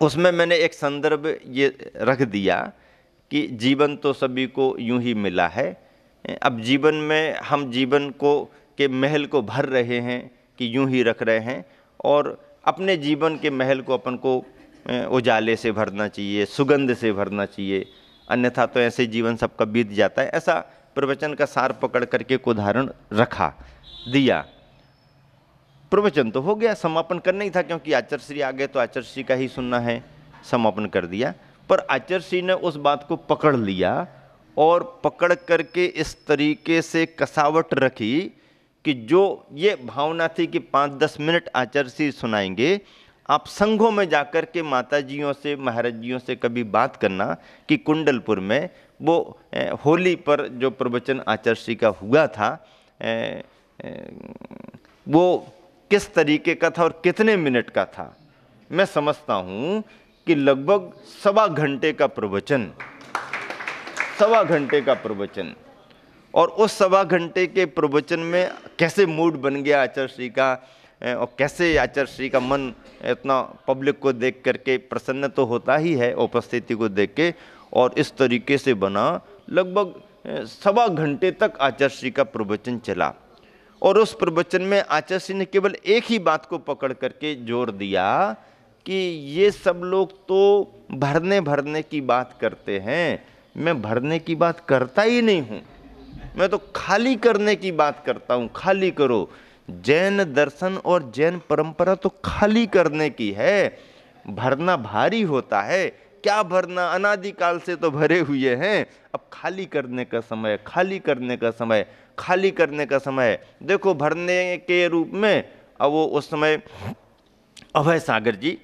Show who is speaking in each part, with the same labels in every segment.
Speaker 1: उसमें मैंने एक संदर्भ ये रख दिया कि जीवन तो सभी को यूं ही मिला है। अब जीवन में हम जीवन को के महल को भर रहे हैं कि यूं ही रख रहे हैं, और अपने जीवन के महल को अपन को उजाले से भरना चाहिए, सुगंध से भरना चाहिए, अन्यथा तो ऐसे जीवन सबका बीत जाता है। ऐसा प्रवचन का सार पकड़ करके एक उदाहरण रखा दिया। प्रवचन तो हो गया, समापन करना ही था, क्योंकि आचार्य श्री आ गए तो आचार्य श्री का ही सुनना है, समापन कर दिया। पर आचार्य श्री ने उस बात को पकड़ लिया और पकड़ करके इस तरीके से कसावट रखी कि जो ये भावना थी कि 5-10 मिनट आचार्य श्री सुनाएंगे, आप संघों में जाकर के माताजियों से महाराज जियों से कभी बात करना कि कुंडलपुर में वो होली पर जो प्रवचन आचार्य श्री का हुआ था वो किस तरीके का था और कितने मिनट का था। मैं समझता हूँ कि लगभग 1.25 घंटे का प्रवचन, 1.25 घंटे का प्रवचन, और उस 1.25 घंटे के प्रवचन में कैसे मूड बन गया आचार्य श्री का, और कैसे आचार्य श्री का मन इतना पब्लिक को देख करके प्रसन्न तो होता ही है उपस्थिति को देख के, और इस तरीके से बना लगभग 1.25 घंटे तक आचार्य श्री का प्रवचन चला। और उस प्रवचन में आचार्य श्री ने केवल एक ही बात को पकड़ करके जोर दिया कि ये सब लोग तो भरने भरने की बात करते हैं, मैं भरने की बात करता ही नहीं हूँ, मैं तो खाली करने की बात करता हूँ। खाली करो, जैन दर्शन और जैन परंपरा तो खाली करने की है, भरना भारी होता है। क्या भरना, अनादिकाल से तो भरे हुए हैं, अब खाली करने का समय, खाली करने का समय, खाली करने का समय। देखो भरने के रूप में, अब वो उस समय अभय सागर जी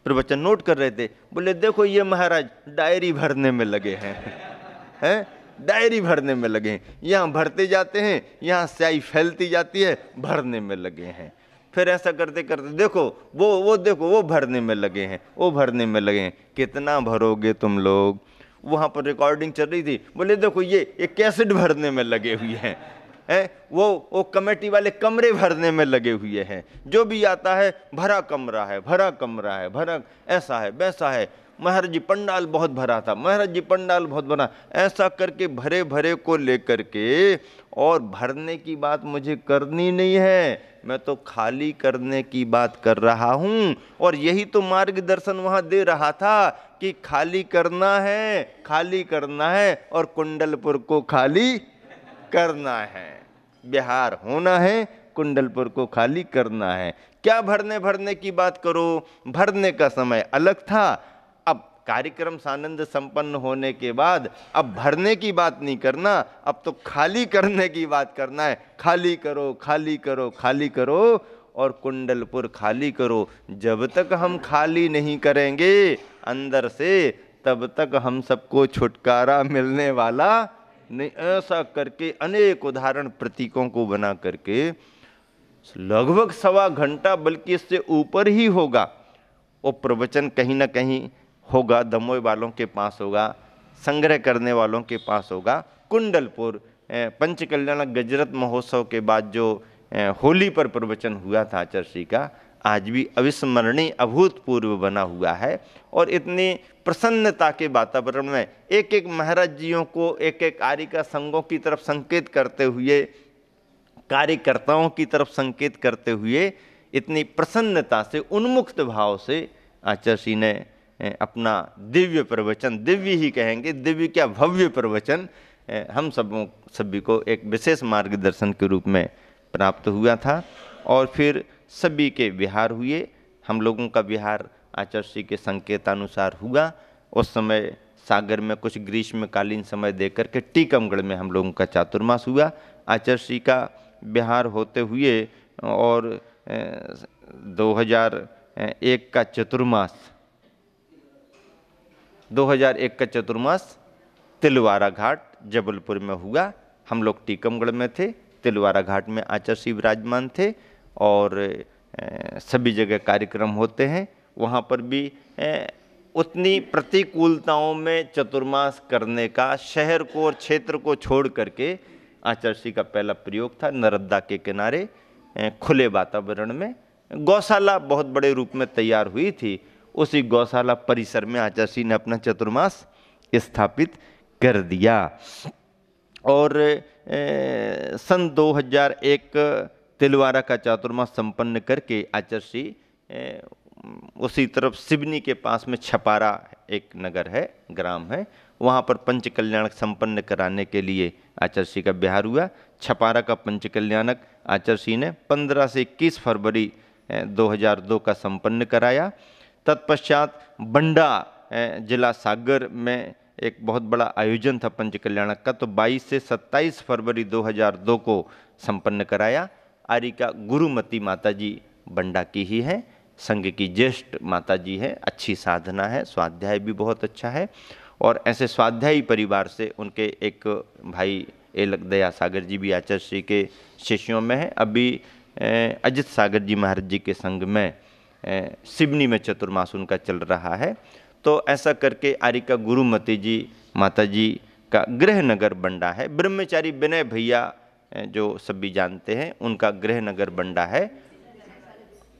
Speaker 1: प्रवचन नोट कर रहे थे, बोले देखो ये महाराज डायरी भरने में लगे हैं डायरी भरने में लगे हैं, यहाँ भरते जाते हैं, यहाँ स्याही फैलती जाती है, भरने में लगे हैं। फिर ऐसा करते करते देखो वो देखो वो भरने में लगे हैं, वो भरने में लगे हैं। कितना भरोगे तुम लोग। वहाँ पर रिकॉर्डिंग चल रही थी, बोले देखो ये कैसेट भरने में लगे हुए हैं, वो कमेटी वाले कमरे भरने में लगे हुए हैं, जो भी आता है भरा कमरा है, भरा कमरा है, भरा ऐसा है वैसा है। महाराज जी पंडाल बहुत भरा था, महाराज जी पंडाल बहुत भरा। ऐसा करके भरे भरे को लेकर के, और भरने की बात मुझे करनी नहीं है, मैं तो खाली करने की बात कर रहा हूँ। और यही तो मार्गदर्शन वहाँ दे रहा था कि खाली करना है, खाली करना है, और कुंडलपुर को खाली करना है, बिहार होना है, कुंडलपुर को खाली करना है। क्या भरने भरने की बात करो, भरने का समय अलग था। अब कार्यक्रम सानंद संपन्न होने के बाद अब भरने की बात नहीं करना, अब तो खाली करने की बात करना है। खाली करो, खाली करो, खाली करो, और कुंडलपुर खाली करो। जब तक हम खाली नहीं करेंगे अंदर से, तब तक हम सबको छुटकारा मिलने वाला नहीं। ऐसा करके अनेक उदाहरण प्रतीकों को बना करके लगभग 1.25 घंटा, बल्कि इससे ऊपर ही होगा, वो प्रवचन कहीं ना कहीं होगा, दमोह वालों के पास होगा, संग्रह करने वालों के पास होगा। कुंडलपुर पंचकल्याण गजरत महोत्सव के बाद जो होली पर प्रवचन हुआ था आचार्य श्री का, आज भी अविस्मरणीय अभूतपूर्व बना हुआ है। और इतनी प्रसन्नता के वातावरण में एक एक महाराज जियों को, एक एक आर्यिका संघों की तरफ संकेत करते हुए, कार्यकर्ताओं की तरफ संकेत करते हुए, इतनी प्रसन्नता से, उन्मुक्त भाव से आचार्य श्री ने अपना दिव्य प्रवचन, दिव्य ही कहेंगे, दिव्य क्या भव्य प्रवचन हम सभी को एक विशेष मार्गदर्शन के रूप में प्राप्त हुआ था। और फिर सभी के विहार हुए। हम लोगों का विहार आचार्य श्री के संकेतानुसार हुआ। उस समय सागर में कुछ ग्रीष्मकालीन समय देकर के टीकमगढ़ में हम लोगों का चातुर्मास हुआ। आचार्य श्री का विहार होते हुए और 2001 का चतुर्मास, 2001 का चतुर्मास तिलवारा घाट जबलपुर में हुआ। हम लोग टीकमगढ़ में थे, तिलवारा घाट में आचार्य श्री विराजमान थे, और सभी जगह कार्यक्रम होते हैं। वहाँ पर भी उतनी प्रतिकूलताओं में चतुर्मास करने का शहर को और क्षेत्र को छोड़ करके आचार्य श्री का पहला प्रयोग था। नर्मदा के किनारे खुले वातावरण में गौशाला बहुत बड़े रूप में तैयार हुई थी, उसी गौशाला परिसर में आचार्य श्री ने अपना चतुर्मास स्थापित कर दिया। और सन 2001 तिलवारा का चातुर्मास संपन्न करके आचार्य श्री उसी तरफ सिवनी के पास में छपारा एक नगर है, ग्राम है, वहाँ पर पंच कल्याणक संपन्न कराने के लिए आचार्य श्री का विहार हुआ। छपारा का पंच कल्याणक आचार्य श्री ने 15 से 21 फरवरी 2002 का संपन्न कराया। तत्पश्चात बंडा जिला सागर में एक बहुत बड़ा आयोजन था पंच कल्याणक का, तो 22 से 27 फरवरी 2002 को संपन्न कराया। आर्य का गुरुमती माता जी बंडा की ही है, संघ की ज्येष्ठ माता जी है, अच्छी साधना है, स्वाध्याय भी बहुत अच्छा है। और ऐसे स्वाध्यायी परिवार से उनके एक भाई एलक दया सागर जी भी आचार्य श्री के शिष्यों में है। अभी अजित सागर जी महाराज जी के संग में सिवनी में चतुर्मास उनका चल रहा है। तो ऐसा करके आर्य का गुरुमती जी माता जी का गृह नगर बंडा है। ब्रह्मचारी विनय भैया जो सभी जानते हैं, उनका गृह नगर बंडा है।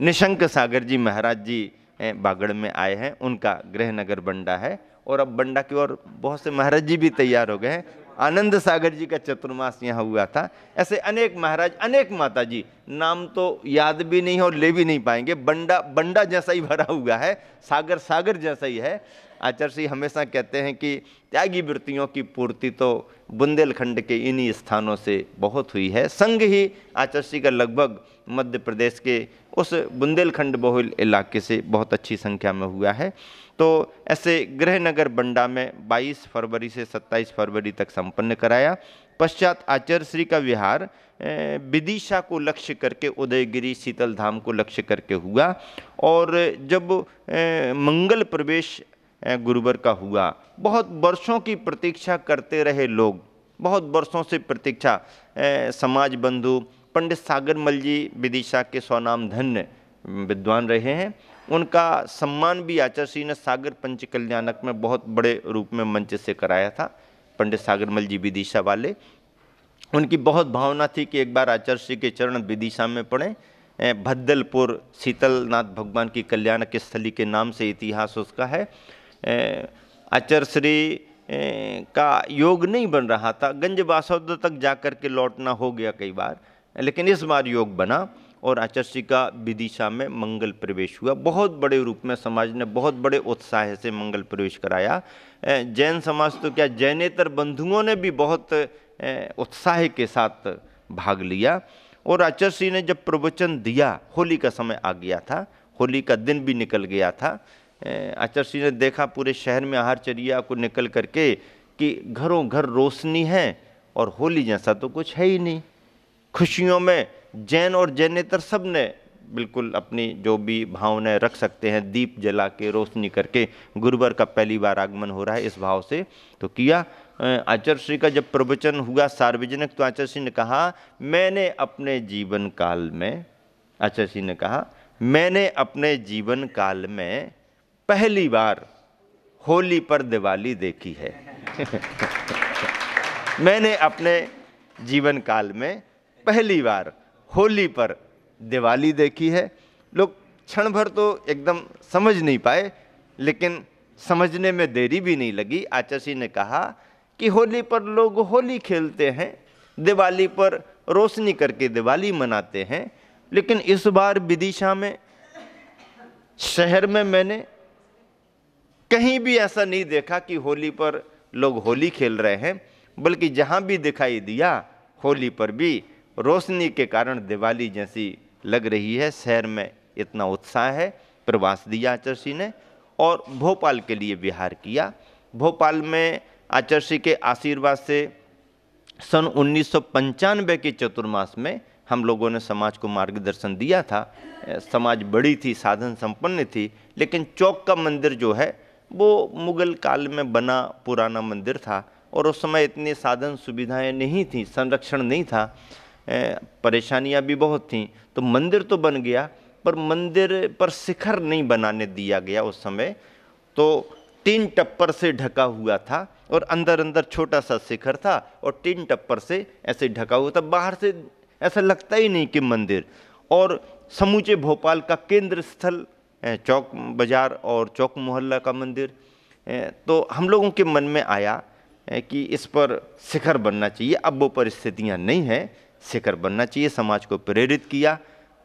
Speaker 1: निशंक सागर जी महाराज जी बागड़ में आए हैं, उनका गृह नगर बंडा है। और अब बंडा की ओर बहुत से महाराज जी भी तैयार हो गए हैं। आनंद सागर जी का चतुर्मास यहाँ हुआ था। ऐसे अनेक महाराज, अनेक माता जी, नाम तो याद भी नहीं है और ले भी नहीं पाएंगे। बंडा बंडा जैसा ही भरा हुआ है, सागर सागर जैसा ही है। आचार्य श्री हमेशा कहते हैं कि त्यागी वृत्तियों की पूर्ति तो बुंदेलखंड के इन्हीं स्थानों से बहुत हुई है। संघ ही आचार्य श्री का लगभग मध्य प्रदेश के उस बुंदेलखंड बहुल इलाके से बहुत अच्छी संख्या में हुआ है। तो ऐसे गृह नगर बंडा में 22 फरवरी से 27 फरवरी तक संपन्न कराया। पश्चात आचार्य श्री का विहार विदिशा को लक्ष्य करके, उदयगिरी शीतल धाम को लक्ष्य करके हुआ। और जब मंगल प्रवेश गुरुवर का हुआ, बहुत वर्षों की प्रतीक्षा करते रहे लोग, बहुत वर्षों से प्रतीक्षा। समाज बंधु पंडित सागरमल जी विदिशा के स्वनाम धन्य विद्वान रहे हैं, उनका सम्मान भी आचार्य श्री ने सागर पंच कल्याणक में बहुत बड़े रूप में मंच से कराया था। पंडित सागरमल जी विदिशा वाले, उनकी बहुत भावना थी कि एक बार आचार्य श्री के चरण विदिशा में पड़े। भद्दलपुर शीतलनाथ भगवान की कल्याणक स्थली के नाम से इतिहास उसका है। आचार्य श्री का योग नहीं बन रहा था, गंज बासौद तक जाकर के लौटना हो गया कई बार, लेकिन इस बार योग बना और आचार्य श्री का विदिशा में मंगल प्रवेश हुआ। बहुत बड़े रूप में समाज ने बहुत बड़े उत्साह से मंगल प्रवेश कराया। जैन समाज तो क्या, जैनेतर बंधुओं ने भी बहुत उत्साह के साथ भाग लिया। और आचार्य श्री ने जब प्रवचन दिया, होली का समय आ गया था, होली का दिन भी निकल गया था। आचार्य श्री ने देखा पूरे शहर में आहारचर्या को निकल करके कि घरों घर रोशनी है और होली जैसा तो कुछ है ही नहीं। खुशियों में जैन और जैनेतर सब ने बिल्कुल अपनी जो भी भावनाएं रख सकते हैं, दीप जला के रोशनी करके, गुरुवर का पहली बार आगमन हो रहा है इस भाव से तो किया। आचार्य श्री का जब प्रवचन हुआ सार्वजनिक, तो आचार्य श्री ने कहा, मैंने अपने जीवन काल में, आचार्य श्री ने कहा, मैंने अपने जीवन काल में पहली बार होली पर दिवाली देखी है। मैंने अपने जीवन काल में पहली बार होली पर दिवाली देखी है। लोग क्षण भर तो एकदम समझ नहीं पाए, लेकिन समझने में देरी भी नहीं लगी। आचार्य श्री ने कहा कि होली पर लोग होली खेलते हैं, दिवाली पर रोशनी करके दिवाली मनाते हैं, लेकिन इस बार विदिशा में, शहर में मैंने कहीं भी ऐसा नहीं देखा कि होली पर लोग होली खेल रहे हैं, बल्कि जहां भी दिखाई दिया होली पर भी रोशनी के कारण दिवाली जैसी लग रही है। शहर में इतना उत्साह है। प्रवास दिया आचार्य श्री ने और भोपाल के लिए विहार किया। भोपाल में आचार्य श्री के आशीर्वाद से सन 1995 के चतुर्मास में हम लोगों ने समाज को मार्गदर्शन दिया था। समाज बड़ी थी, साधन संपन्न थी, लेकिन चौक का मंदिर जो है वो मुगल काल में बना पुराना मंदिर था और उस समय इतनी साधन सुविधाएं नहीं थी, संरक्षण नहीं था, परेशानियां भी बहुत थीं। तो मंदिर तो बन गया, पर मंदिर पर शिखर नहीं बनाने दिया गया उस समय। तो 3 टप्पर से ढका हुआ था और अंदर अंदर छोटा सा शिखर था और 3 टप्पर से ऐसे ढका हुआ था। बाहर से ऐसा लगता ही नहीं कि मंदिर। और समूचे भोपाल का केंद्र स्थल चौक बाज़ार और चौक मोहल्ला का मंदिर। तो हम लोगों के मन में आया कि इस पर शिखर बनना चाहिए। अब वो परिस्थितियाँ नहीं हैं, शिखर बनना चाहिए। समाज को प्रेरित किया,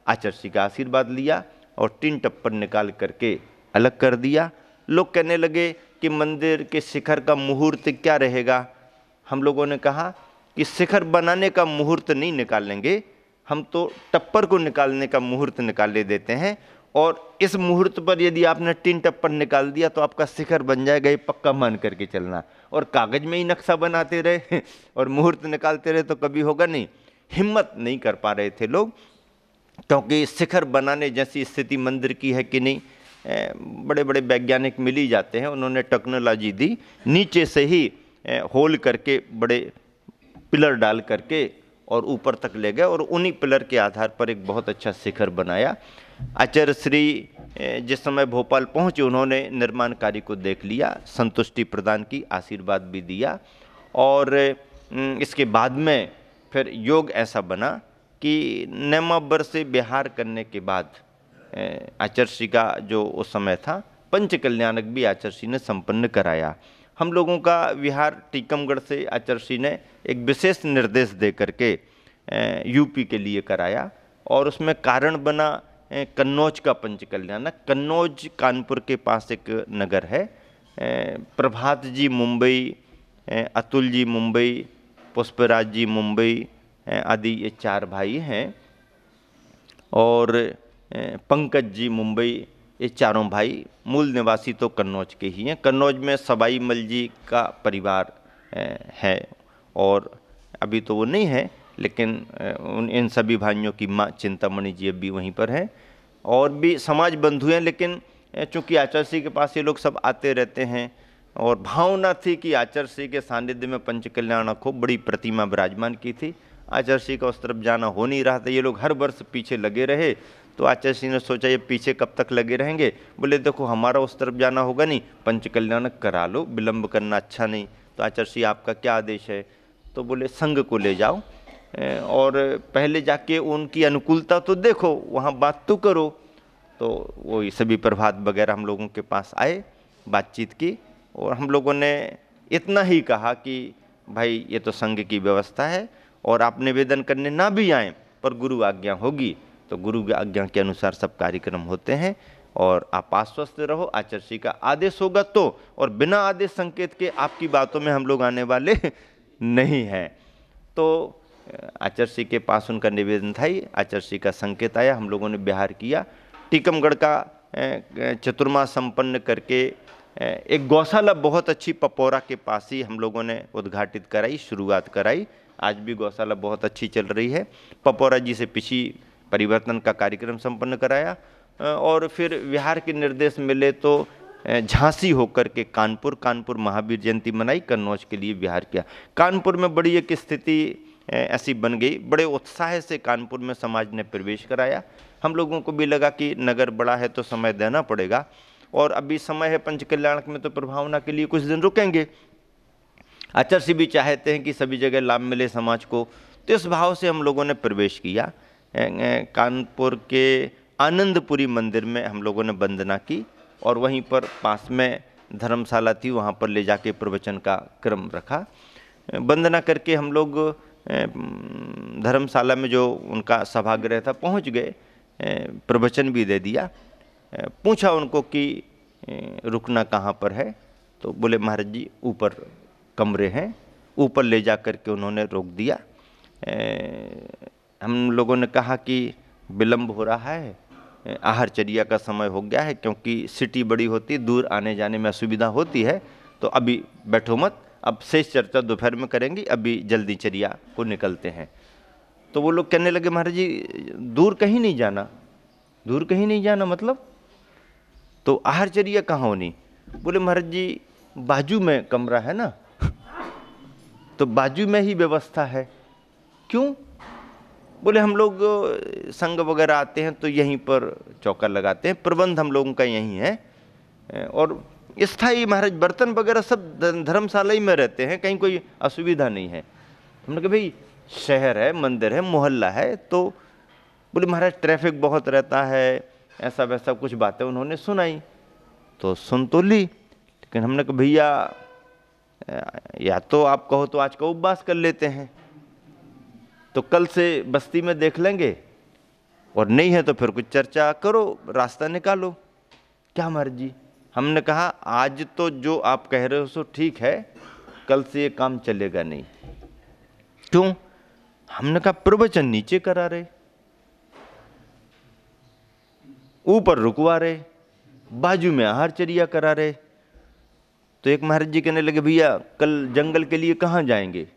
Speaker 1: आचार्य का आशीर्वाद लिया और टीन टप्पर निकाल करके अलग कर दिया। लोग कहने लगे कि मंदिर के शिखर का मुहूर्त क्या रहेगा। हम लोगों ने कहा कि शिखर बनाने का मुहूर्त नहीं निकालेंगे, हम तो टप्पर को निकालने का मुहूर्त निकाले देते हैं, और इस मुहूर्त पर यदि आपने टीन टप्पर निकाल दिया तो आपका शिखर बन जाएगा, ये पक्का मान करके चलना। और कागज में ही नक्शा बनाते रहे और मुहूर्त निकालते रहे तो कभी होगा नहीं। हिम्मत नहीं कर पा रहे थे लोग, क्योंकि शिखर बनाने जैसी स्थिति मंदिर की है कि नहीं। बड़े बड़े वैज्ञानिक मिल ही जाते हैं, उन्होंने टेक्नोलॉजी दी, नीचे से ही होल करके बड़े पिलर डाल करके और ऊपर तक ले गए और उन्हीं पिलर के आधार पर एक बहुत अच्छा शिखर बनाया। आचार्य श्री जिस समय भोपाल पहुंचे, उन्होंने निर्माण कार्य को देख लिया, संतुष्टि प्रदान की, आशीर्वाद भी दिया। और इसके बाद में फिर योग ऐसा बना कि नेमावर से विहार करने के बाद आचार्य का जो उस समय था पंच कल्याणक भी आचार्य ने संपन्न कराया। हम लोगों का विहार टीकमगढ़ से आचार्य ने एक विशेष निर्देश दे करके यूपी के लिए कराया, और उसमें कारण बना कन्नौज का पंच कल्याणक। कन्नौज कानपुर के पास एक नगर है। प्रभात जी मुंबई, अतुल जी मुंबई, पुष्पराज जी मुंबई आदि ये 4 भाई हैं, और पंकज जी मुंबई, ये चारों भाई मूल निवासी तो कन्नौज के ही हैं। कन्नौज में सवाई मल जी का परिवार है, और अभी तो वो नहीं है, लेकिन इन सभी भाइयों की माँ चिंतामणि जी अब भी वहीं पर है, और भी समाज बंधु हैं। लेकिन चूँकि आचार्य के पास ये लोग सब आते रहते हैं, और भावना थी कि आचार्य के सानिध्य में पंच कल्याणक हो, बड़ी प्रतिमा विराजमान की थी। आचार्य का उस तरफ जाना हो नहीं रहा था, ये लोग हर वर्ष पीछे लगे रहे। तो आचार्य ने सोचा ये पीछे कब तक लगे रहेंगे। बोले देखो हमारा उस तरफ जाना होगा नहीं, पंच कल्याणक करा लो, विलंब करना अच्छा नहीं। तो आचार्य आपका क्या आदेश है। तो बोले संघ को ले जाओ और पहले जाके उनकी अनुकूलता तो देखो, वहाँ बात तो करो। तो वो सभी प्रभात वगैरह हम लोगों के पास आए, बातचीत की, और हम लोगों ने इतना ही कहा कि भाई ये तो संघ की व्यवस्था है, और आप निवेदन करने ना भी आएँ पर गुरु आज्ञा होगी तो गुरु की आज्ञा के अनुसार सब कार्यक्रम होते हैं, और आप आश्वस्त रहो, आचार्य का आदेश होगा तो, और बिना आदेश संकेत के आपकी बातों में हम लोग आने वाले नहीं हैं। तो आचार्य के पास उनका निवेदन था ही, आचार्य का संकेत आया, हम लोगों ने विहार किया। टीकमगढ़ का चतुर्मास संपन्न करके एक गौशाला बहुत अच्छी पपौरा के पास ही हम लोगों ने उद्घाटित कराई, शुरुआत कराई। आज भी गौशाला बहुत अच्छी चल रही है। पपौरा जी से पिछी परिवर्तन का कार्यक्रम संपन्न कराया, और फिर विहार के निर्देश मिले तो झांसी होकर के कानपुर महावीर जयंती मनाई, कन्नौज के लिए विहार किया। कानपुर में बड़ी एक स्थिति ऐसी बन गई, बड़े उत्साह से कानपुर में समाज ने प्रवेश कराया। हम लोगों को भी लगा कि नगर बड़ा है तो समय देना पड़ेगा, और अभी समय है पंच कल्याणक में तो प्रभावना के लिए कुछ दिन रुकेंगे। आचार्य भी चाहते हैं कि सभी जगह लाभ मिले समाज को, तो इस भाव से हम लोगों ने प्रवेश किया। कानपुर के आनंदपुरी मंदिर में हम लोगों ने वंदना की, और वहीं पर पास में धर्मशाला थी, वहाँ पर ले जाके प्रवचन का क्रम रखा। वंदना करके हम लोग धर्मशाला में जो उनका सभागृह था पहुँच गए, प्रवचन भी दे दिया। पूछा उनको कि रुकना कहाँ पर है। तो बोले महाराज जी ऊपर कमरे हैं, ऊपर ले जा कर के उन्होंने रोक दिया। हम लोगों ने कहा कि विलंब हो रहा है, आहारचर्या का समय हो गया है, क्योंकि सिटी बड़ी होती, दूर आने जाने में असुविधा होती है, तो अभी बैठो मत, अब शेष चर्चा दोपहर में करेंगी, अभी जल्दी चर्या को निकलते हैं। तो वो लोग कहने लगे महाराज जी दूर कहीं नहीं जाना। दूर कहीं नहीं जाना मतलब? तो आहारचर्या कहाँ होनी? बोले महाराज जी बाजू में कमरा है ना, तो बाजू में ही व्यवस्था है। क्यों? बोले हम लोग संघ वगैरह आते हैं तो यहीं पर चौका लगाते हैं, प्रबंध हम लोगों का यहीं है, और स्थायी महाराज बर्तन वगैरह सब धर्मशाला ही में रहते हैं, कहीं कोई असुविधा नहीं है। हमने कहा भाई शहर है, मंदिर है, मोहल्ला है। तो बोले महाराज ट्रैफिक बहुत रहता है, ऐसा वैसा कुछ बातें उन्होंने सुनाई, तो सुन तो ली, लेकिन हमने कहा भैया या तो आप कहो तो आज का उपवास कर लेते हैं, तो कल से बस्ती में देख लेंगे, और नहीं है तो फिर कुछ चर्चा करो, रास्ता निकालो, क्या मर्जी। हमने कहा आज तो जो आप कह रहे हो सो ठीक है, कल से ये काम चलेगा नहीं। क्यों? हमने कहा प्रवचन नीचे करा रहे, ऊपर रुकवा रहे, बाजू में आहारचर्या करा रहे। तो एक महाराज जी कहने लगे भैया कल जंगल के लिए कहाँ जाएंगे?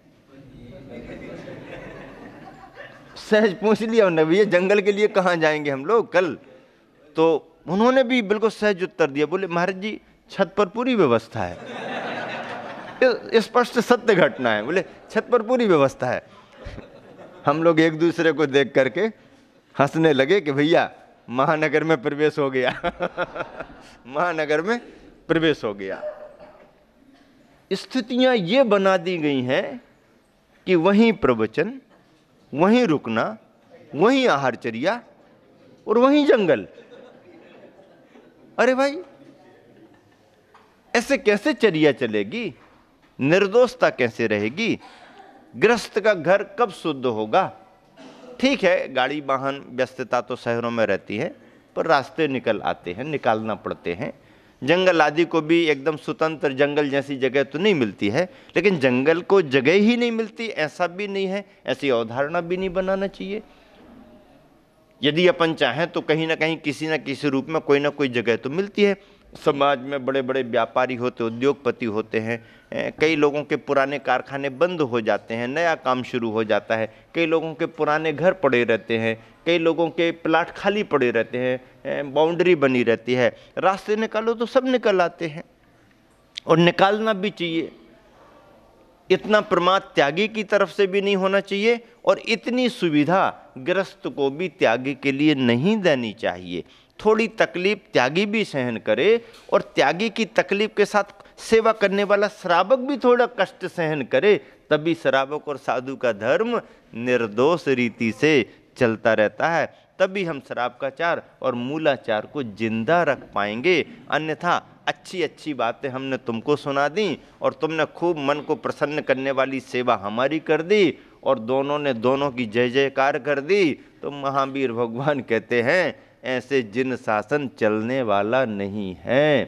Speaker 1: सहज पूछ लिया उन्होंने, भैया जंगल के लिए कहाँ जाएंगे हम लोग कल? तो उन्होंने भी बिल्कुल सहज उत्तर दिया, बोले महाराज जी छत पर पूरी व्यवस्था है। स्पष्ट सत्य घटना है, बोले छत पर पूरी व्यवस्था है। हम लोग एक दूसरे को देख करके हंसने लगे कि भैया महानगर में प्रवेश हो गया। महानगर में प्रवेश हो गया। स्थितियां ये बना दी गई हैं कि वहीं प्रवचन, वहीं रुकना, वहीं आहारचर्या और वहीं जंगल। अरे भाई ऐसे कैसे चर्या चलेगी? निर्दोषता कैसे रहेगी? गृहस्थ का घर कब शुद्ध होगा? ठीक है, गाड़ी वाहन व्यस्तता तो शहरों में रहती है, पर रास्ते निकल आते हैं, निकालना पड़ते हैं। जंगल आदि को भी एकदम स्वतंत्र जंगल जैसी जगह तो नहीं मिलती है, लेकिन जंगल को जगह ही नहीं मिलती ऐसा भी नहीं है, ऐसी अवधारणा भी नहीं बनाना चाहिए। यदि अपन चाहें तो कहीं ना कहीं किसी न किसी रूप में कोई ना कोई जगह तो मिलती है। समाज में बड़े बड़े व्यापारी होते, उद्योगपति होते हैं, कई लोगों के पुराने कारखाने बंद हो जाते हैं, नया काम शुरू हो जाता है, कई लोगों के पुराने घर पड़े रहते हैं, कई लोगों के प्लाट खाली पड़े रहते हैं, बाउंड्री बनी रहती है। रास्ते निकालो तो सब निकल आते हैं, और निकालना भी चाहिए। इतना प्रमाद त्यागी की तरफ से भी नहीं होना चाहिए, और इतनी सुविधा गृहस्थ को भी त्यागी के लिए नहीं देनी चाहिए। थोड़ी तकलीफ त्यागी भी सहन करे, और त्यागी की तकलीफ के साथ सेवा करने वाला श्रावक भी थोड़ा कष्ट सहन करे, तभी श्रावक और साधु का धर्म निर्दोष रीति से चलता रहता है। तभी हम श्रावकाचार और मूलाचार को जिंदा रख पाएंगे। अन्यथा अच्छी अच्छी बातें हमने तुमको सुना दी, और तुमने खूब मन को प्रसन्न करने वाली सेवा हमारी कर दी, और दोनों ने दोनों की जय जयकार कर दी। तो महावीर भगवान कहते हैं ऐसे जिन शासन चलने वाला नहीं है।